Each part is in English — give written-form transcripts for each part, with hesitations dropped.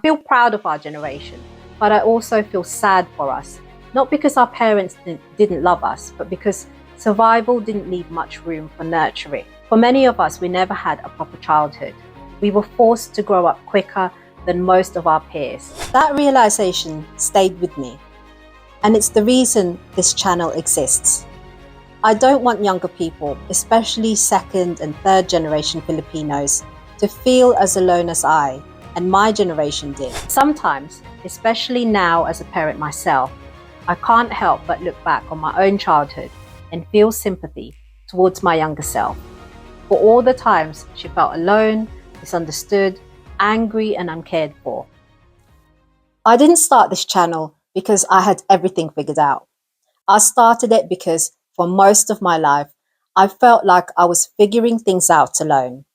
feel proud of our generation, but I also feel sad for us. Not because our parents didn't love us, but because survival didn't leave much room for nurturing. For many of us, we never had a proper childhood. We were forced to grow up quicker than most of our peers. That realization stayed with me, and it's the reason this channel exists. I don't want younger people, especially second and third generation Filipinos, to feel as alone as I and my generation did. Sometimes, especially now as a parent myself, I can't help but look back on my own childhood and feel sympathy towards my younger self for all the times she felt alone, misunderstood, angry and uncared for. I didn't start this channel because I had everything figured out. I started it because for most of my life, I felt like I was figuring things out alone.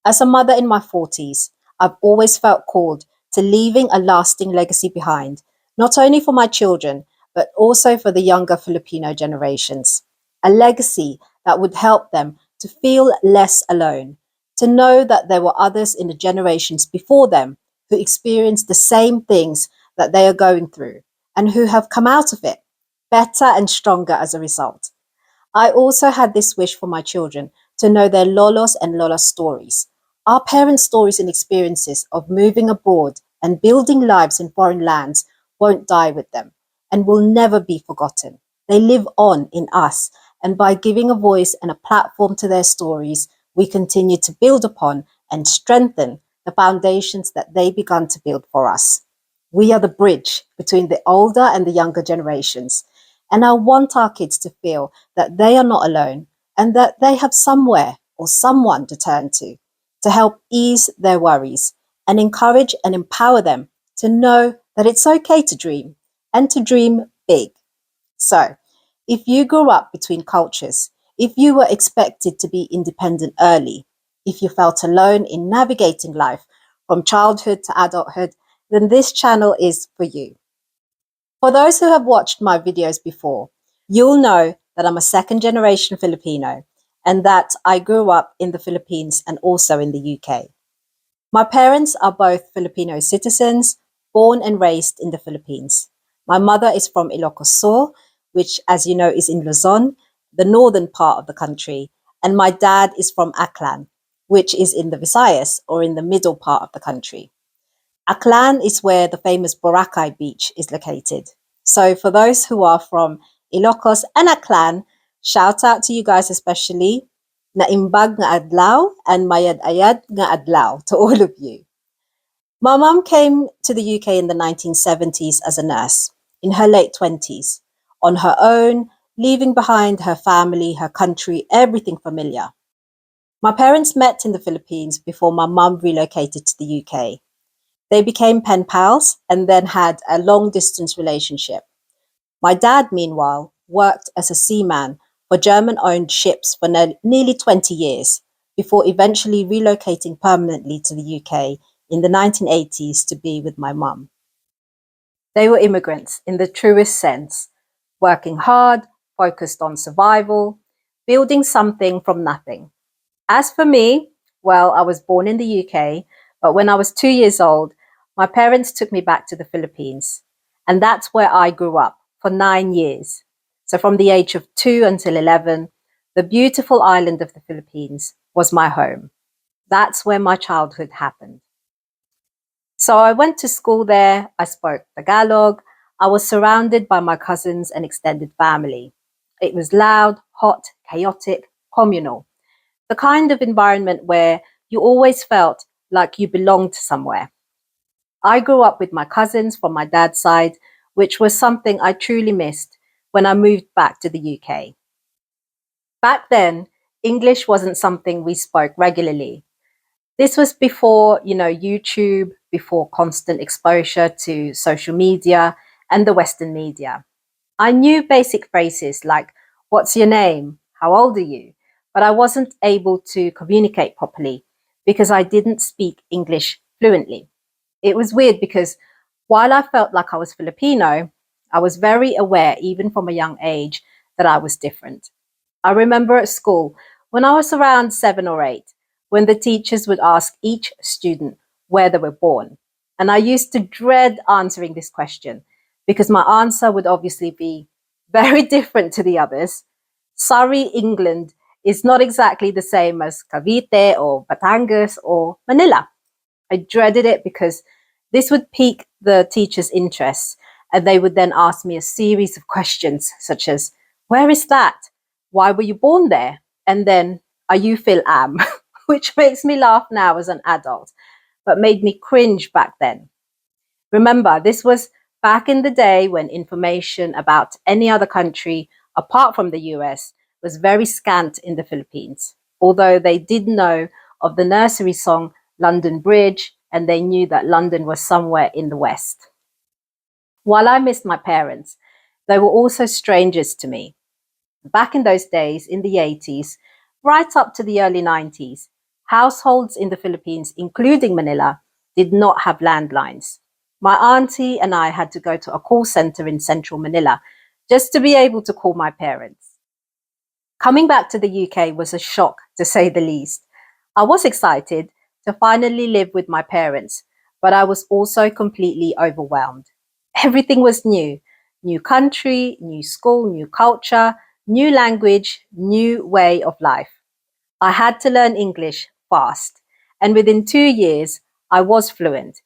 As a mother in my 40s, I've always felt called to leaving a lasting legacy behind, not only for my children, but also for the younger Filipino generations. A legacy that would help them to feel less alone, to know that there were others in the generations before them who experienced the same things that they are going through and who have come out of it better and stronger as a result. I also had this wish for my children to know their lolos and lolas stories, our parents' stories and experiences of moving abroad and building lives in foreign lands won't die with them and will never be forgotten. They live on in us, and by giving a voice and a platform to their stories, we continue to build upon and strengthen the foundations that they began to build for us. We are the bridge between the older and the younger generations. And I want our kids to feel that they are not alone and that they have somewhere or someone to turn to help ease their worries and encourage and empower them to know that it's okay to dream and to dream big. So, if you grew up between cultures, if you were expected to be independent early, if you felt alone in navigating life from childhood to adulthood, then this channel is for you. For those who have watched my videos before, you'll know that I'm a second generation Filipino and that I grew up in the Philippines and also in the UK. My parents are both Filipino citizens, born and raised in the Philippines. My mother is from Ilocos Sur, which, as you know, is in Luzon, the northern part of the country, and my dad is from Aklan, which is in the Visayas, or in the middle part of the country. Aklan is where the famous Boracay beach is located. So for those who are from Ilocos and Aklan, shout out to you guys especially. Naimbag nga adlaw and mayad-ayad nga adlaw to all of you. My mum came to the UK in the 1970s as a nurse, in her late 20s, on her own, leaving behind her family, her country, everything familiar. My parents met in the Philippines before my mum relocated to the UK. They became pen pals and then had a long-distance relationship. My dad, meanwhile, worked as a seaman for German-owned ships for nearly 20 years before eventually relocating permanently to the UK in the 1980s to be with my mum. They were immigrants in the truest sense, working hard, focused on survival, building something from nothing. As for me, well, I was born in the UK, but when I was 2 years old, my parents took me back to the Philippines, and that's where I grew up for 9 years. So from the age of 2 until 11, the beautiful island of the Philippines was my home. That's where my childhood happened. So I went to school there, I spoke Tagalog, I was surrounded by my cousins and extended family. It was loud, hot, chaotic, communal. The kind of environment where you always felt like you belonged somewhere. I grew up with my cousins from my dad's side, which was something I truly missed when I moved back to the UK. Back then, English wasn't something we spoke regularly. This was before, YouTube, before constant exposure to social media and the Western media. I knew basic phrases like, "What's your name? How old are you?" But I wasn't able to communicate properly because I didn't speak English fluently. It was weird because while I felt like I was Filipino, I was very aware, even from a young age, that I was different. I remember at school, when I was around 7 or 8, when the teachers would ask each student where they were born. And I used to dread answering this question because my answer would obviously be very different to the others. Surrey, England is not exactly the same as Cavite or Batangas or Manila. I dreaded it because this would pique the teacher's interest, and they would then ask me a series of questions such as, where is that? Why were you born there? And then, are you Phil Am? Which makes me laugh now as an adult, but made me cringe back then. Remember, this was back in the day when information about any other country apart from the US was very scant in the Philippines, although they did know of the nursery song London Bridge, and they knew that London was somewhere in the West. While I missed my parents, they were also strangers to me. Back in those days, in the 80s, right up to the early 90s, households in the Philippines, including Manila, did not have landlines. My auntie and I had to go to a call center in central Manila just to be able to call my parents. Coming back to the UK was a shock, to say the least. I was excited to finally live with my parents, but I was also completely overwhelmed. Everything was new. New country, new school, new culture, new language, new way of life. I had to learn English fast, and within 2 years, I was fluent.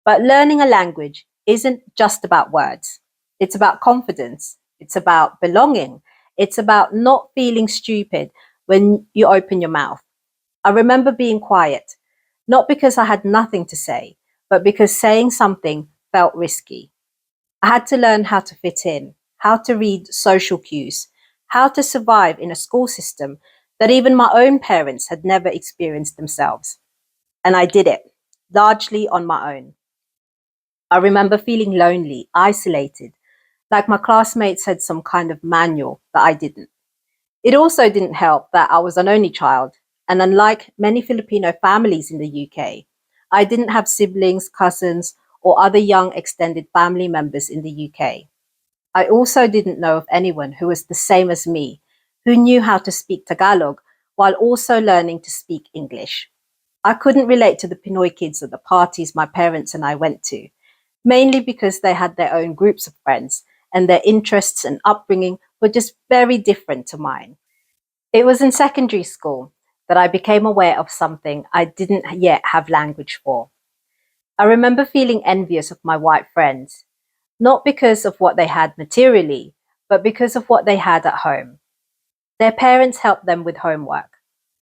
But learning a language isn't just about words. It's about confidence. It's about belonging. It's about not feeling stupid when you open your mouth. I remember being quiet, not because I had nothing to say, but because saying something felt risky. I had to learn how to fit in, how to read social cues, how to survive in a school system that even my own parents had never experienced themselves. And I did it, largely on my own. I remember feeling lonely, isolated, like my classmates had some kind of manual that I didn't. It also didn't help that I was an only child, and unlike many Filipino families in the UK, I didn't have siblings, cousins, or other young extended family members in the UK. I also didn't know of anyone who was the same as me, who knew how to speak Tagalog while also learning to speak English. I couldn't relate to the Pinoy kids at the parties my parents and I went to, mainly because they had their own groups of friends and their interests and upbringing were just very different to mine. It was in secondary school that I became aware of something I didn't yet have language for. I remember feeling envious of my white friends, not because of what they had materially, but because of what they had at home. Their parents helped them with homework.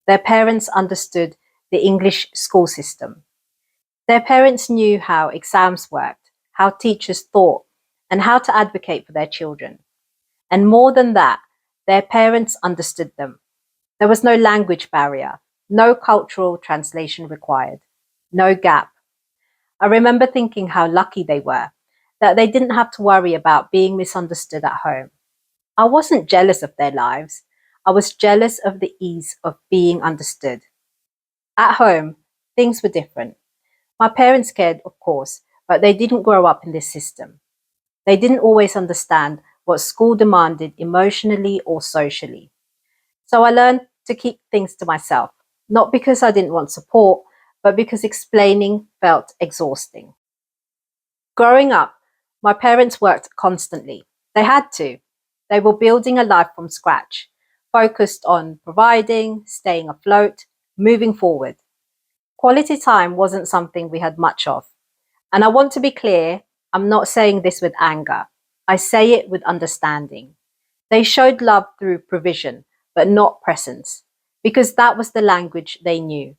Their parents understood the English school system. Their parents knew how exams worked, how teachers thought, and how to advocate for their children. And more than that, their parents understood them. There was no language barrier, no cultural translation required, no gap. I remember thinking how lucky they were, that they didn't have to worry about being misunderstood at home. I wasn't jealous of their lives. I was jealous of the ease of being understood. At home, things were different. My parents cared, of course, but they didn't grow up in this system. They didn't always understand what school demanded emotionally or socially. So I learned to keep things to myself, not because I didn't want support, but because explaining felt exhausting. Growing up, my parents worked constantly. They had to. They were building a life from scratch, focused on providing, staying afloat, moving forward. Quality time wasn't something we had much of. And I want to be clear, I'm not saying this with anger. I say it with understanding. They showed love through provision, but not presence, because that was the language they knew.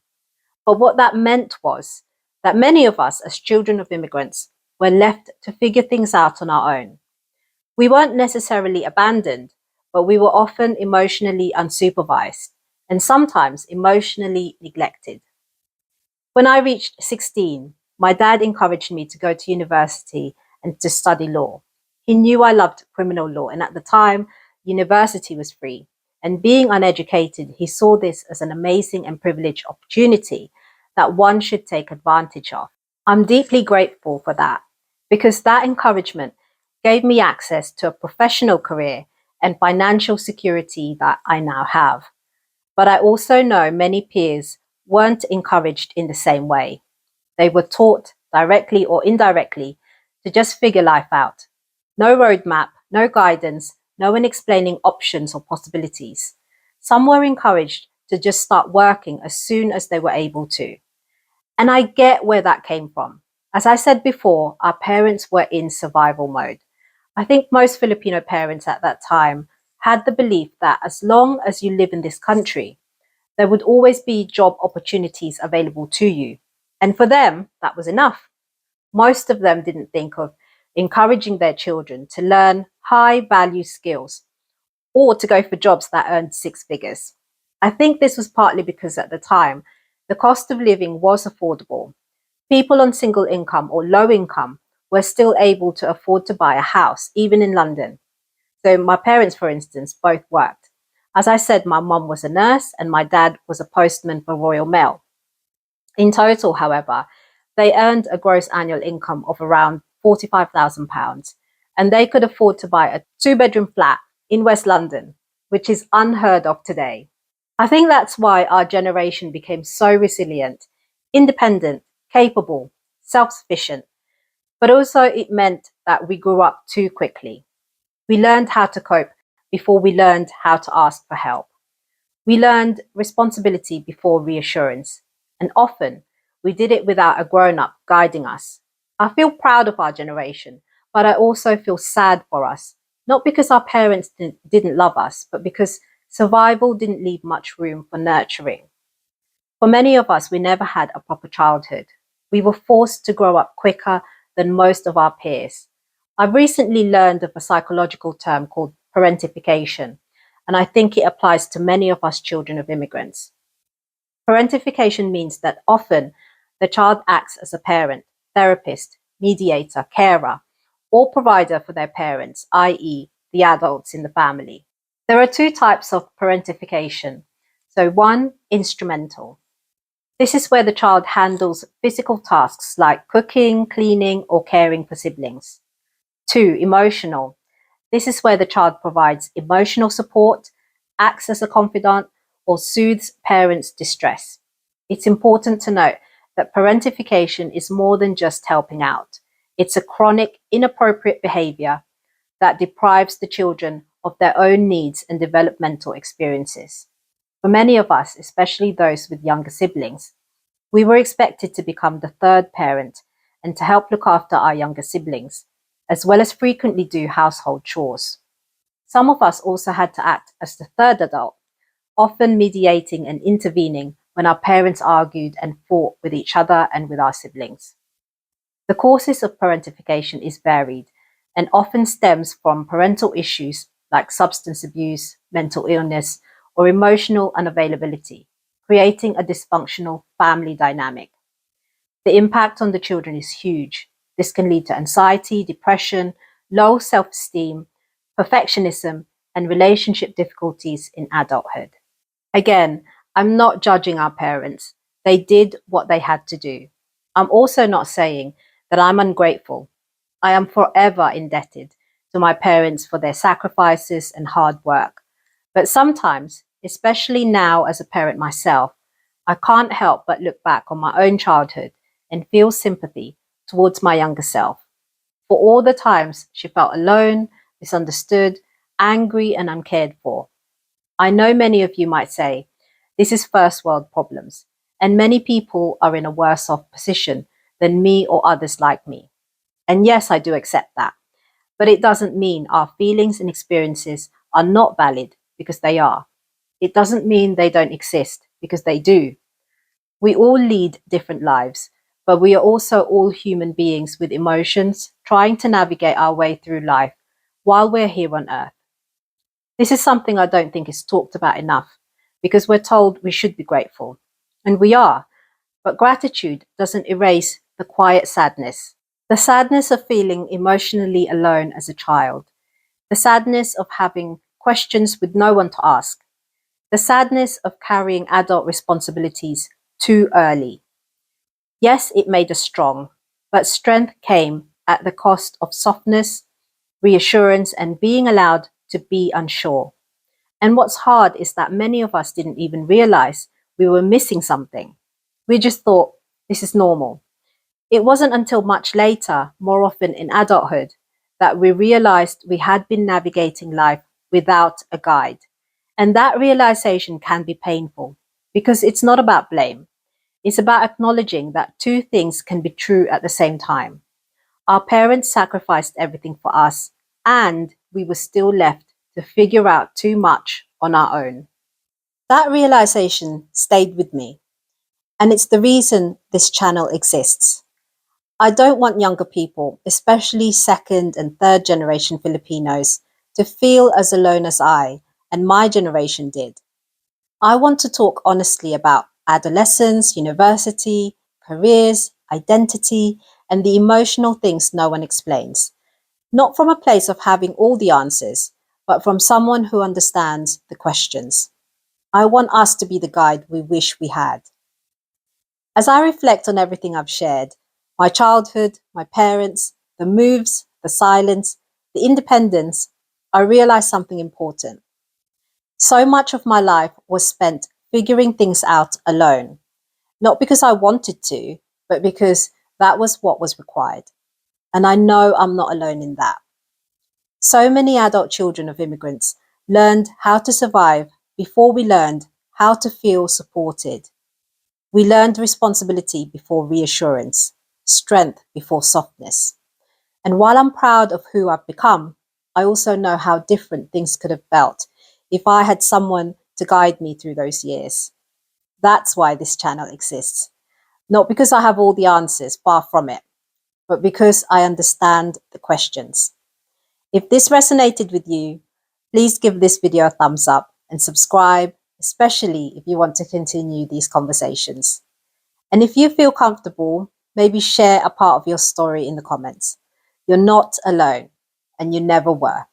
But what that meant was that many of us, as children of immigrants, were left to figure things out on our own. We weren't necessarily abandoned, but we were often emotionally unsupervised and sometimes emotionally neglected. When I reached 16, my dad encouraged me to go to university and to study law. He knew I loved criminal law, and at the time, university was free. And being uneducated, he saw this as an amazing and privileged opportunity that one should take advantage of. I'm deeply grateful for that because that encouragement gave me access to a professional career and financial security that I now have. But I also know many peers weren't encouraged in the same way. They were taught directly or indirectly, to just figure life out. No roadmap, no guidance, no one explaining options or possibilities. Some were encouraged to just start working as soon as they were able to. And I get where that came from. As I said before, our parents were in survival mode. I think most Filipino parents at that time had the belief that as long as you live in this country, there would always be job opportunities available to you. And for them, that was enough. Most of them didn't think of encouraging their children to learn high value skills or to go for jobs that earned six figures. I think this was partly because at the time, the cost of living was affordable. People on single income or low income were still able to afford to buy a house, even in London. So my parents, for instance, both worked. As I said, my mum was a nurse and my dad was a postman for Royal Mail. In total, however, they earned a gross annual income of around £45,000 and they could afford to buy a two-bedroom flat in West London, which is unheard of today. I think that's why our generation became so resilient, independent, capable, self-sufficient, but also it meant that we grew up too quickly. We learned how to cope before we learned how to ask for help. We learned responsibility before reassurance, and often we did it without a grown up guiding us. I feel proud of our generation, but I also feel sad for us, not because our parents didn't love us, but because survival didn't leave much room for nurturing. For many of us, we never had a proper childhood. We were forced to grow up quicker than most of our peers. I've recently learned of a psychological term called parentification, and I think it applies to many of us children of immigrants. Parentification means that often the child acts as a parent, therapist, mediator, carer, or provider for their parents, i.e., the adults in the family. There are two types of parentification. So, one, instrumental. This is where the child handles physical tasks like cooking, cleaning, or caring for siblings. Two, emotional. This is where the child provides emotional support, acts as a confidant, or soothes parents' distress. It's important to note that parentification is more than just helping out. It's a chronic, inappropriate behavior that deprives the children of their own needs and developmental experiences. For many of us, especially those with younger siblings, we were expected to become the third parent and to help look after our younger siblings, as well as frequently do household chores. Some of us also had to act as the third adult, often mediating and intervening when our parents argued and fought with each other and with our siblings. The causes of parentification is varied and often stems from parental issues like substance abuse, mental illness, or emotional unavailability, creating a dysfunctional family dynamic. The impact on the children is huge. This can lead to anxiety, depression, low self-esteem, perfectionism, and relationship difficulties in adulthood. Again, I'm not judging our parents. They did what they had to do. I'm also not saying that I'm ungrateful. I am forever indebted to my parents for their sacrifices and hard work. But sometimes, especially now as a parent myself, I can't help but look back on my own childhood and feel sympathy towards my younger self for all the times she felt alone, misunderstood, angry, and uncared for. I know many of you might say, this is first world problems, and many people are in a worse off position than me or others like me. And yes, I do accept that. But it doesn't mean our feelings and experiences are not valid because they are. It doesn't mean they don't exist because they do. We all lead different lives, but we are also all human beings with emotions trying to navigate our way through life while we're here on earth. This is something I don't think is talked about enough because we're told we should be grateful. And we are, but gratitude doesn't erase the quiet sadness. The sadness of feeling emotionally alone as a child. The sadness of having questions with no one to ask. The sadness of carrying adult responsibilities too early. Yes, it made us strong, but strength came at the cost of softness, reassurance, and being allowed to be unsure. And what's hard is that many of us didn't even realize we were missing something. We just thought, this is normal. It wasn't until much later, more often in adulthood, that we realized we had been navigating life without a guide. And that realization can be painful because it's not about blame. It's about acknowledging that two things can be true at the same time. Our parents sacrificed everything for us, and we were still left to figure out too much on our own. That realization stayed with me, and it's the reason this channel exists. I don't want younger people, especially second and third generation Filipinos, to feel as alone as I and my generation did. I want to talk honestly about adolescence, university, careers, identity, and the emotional things no one explains. Not from a place of having all the answers, but from someone who understands the questions. I want us to be the guide we wish we had. As I reflect on everything I've shared, my childhood, my parents, the moves, the silence, the independence, I realize something important. So much of my life was spent figuring things out alone, not because I wanted to, but because that was what was required. And I know I'm not alone in that. So many adult children of immigrants learned how to survive before we learned how to feel supported. We learned responsibility before reassurance, strength before softness. And while I'm proud of who I've become, I also know how different things could have felt if I had someone to guide me through those years. That's why this channel exists. Not because I have all the answers, far from it, but because I understand the questions. If this resonated with you, please give this video a thumbs up and subscribe, especially if you want to continue these conversations. And if you feel comfortable, maybe share a part of your story in the comments. You're not alone, and you never were.